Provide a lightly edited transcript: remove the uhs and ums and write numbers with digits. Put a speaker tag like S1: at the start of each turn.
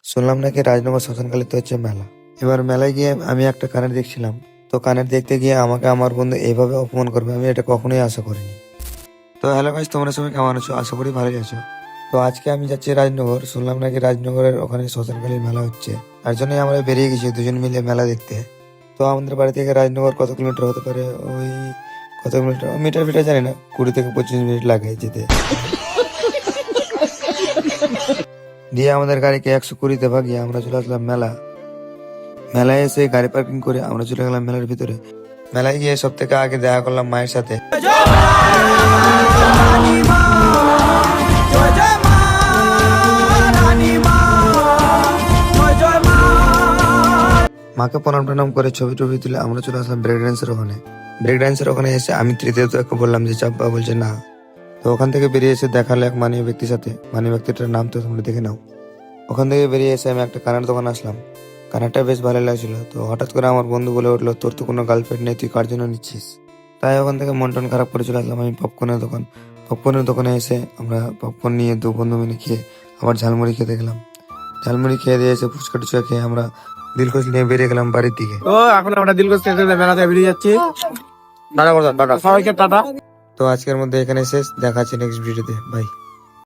S1: শুনলাম নাকি রাজনগর শ্মশানকালীতে হচ্ছে মেলা। এবার মেলায় গিয়ে আমি একটা কানের দেখছিলাম, তো কানের দেখতে গিয়ে আমাকে আমার বন্ধু এইভাবে অপমান করবে আমি এটা কখনোই আশা করিনি। তো হ্যালো গাইস, তোমরা সবাই কেমন আছো? আশা করি ভালোই আছো। তো আজকে আমি যাচ্ছি রাজনগর। শুনলাম নাকি রাজনগরের ওখানে শ্মশানকালীর মেলা হচ্ছে, তার জন্যই আমরা বেরিয়ে গেছি দুজন মিলে মেলা দেখতে। তো আমাদের বাড়ি থেকে রাজনগর কত কিলোমিটার হতে পারে, ওই কত কিলোমিটার মিটার ফিটার জানি না, 20 থেকে 25 মিনিট লাগে যেতে। দিয়ে আমাদের গাড়িকে 120-তে ভাগিয়ে আমরা চলে আসলাম মেলায় এসে গাড়ি পার্কিং করে আমরা চলে গেলাম মেলার ভিতরে। মেলায় গিয়ে সব থেকে আগে দেখা করলাম মায়ের সাথে। মাকে প্রণাম টনাম করে ছবি টবি তুলে আমরা চলে আসলাম ব্রেক ডান্সের ওখানে এসে আমি তৃতীয়কে বললাম যে চাপা, বলছে না। তো ওখান থেকে বেরিয়ে এসে দেখালে এক মাননীয় ব্যক্তির সাথে, মাননীয় ব্যক্তিটার নাম তো তোমরা দেখে নাও। ওখান থেকে বেরিয়ে এসে আমি একটা কানের দোকান আসলাম। কানেরটা বেশ ভালো লাগছিল। তো হঠাৎ করে আমার বন্ধু বলে উঠলো, তোর তো কোনো গার্লফ্রেন্ড নেই, তুই কার জন্য নিচ্ছিস? তাই ওখান থেকে মন টন খারাপ করে চলে আসলাম আমি পপকর্নের দোকানে এসে আমরা পপকর্ন নিয়ে দু বন্ধু মিলে খেয়ে আবার ঝালমুড়ি খেতে গেলাম। ঝালমুড়ি খেয়ে দিয়ে এসে ফুচকা টুচকা খেয়ে আমরা দিলখুশ নিয়ে বেরিয়ে গেলাম বাড়ির দিকে।
S2: তো এখন আমরা দিলখুশ থেকে মেলাতে বেরিয়ে যাচ্ছি। টাটা করতাম, টাটা সবাইকে টাটা।
S1: তো আজকের মধ্যে এখানে শেষ, দেখা আছে নেক্সট ভিডিওতে, বাই।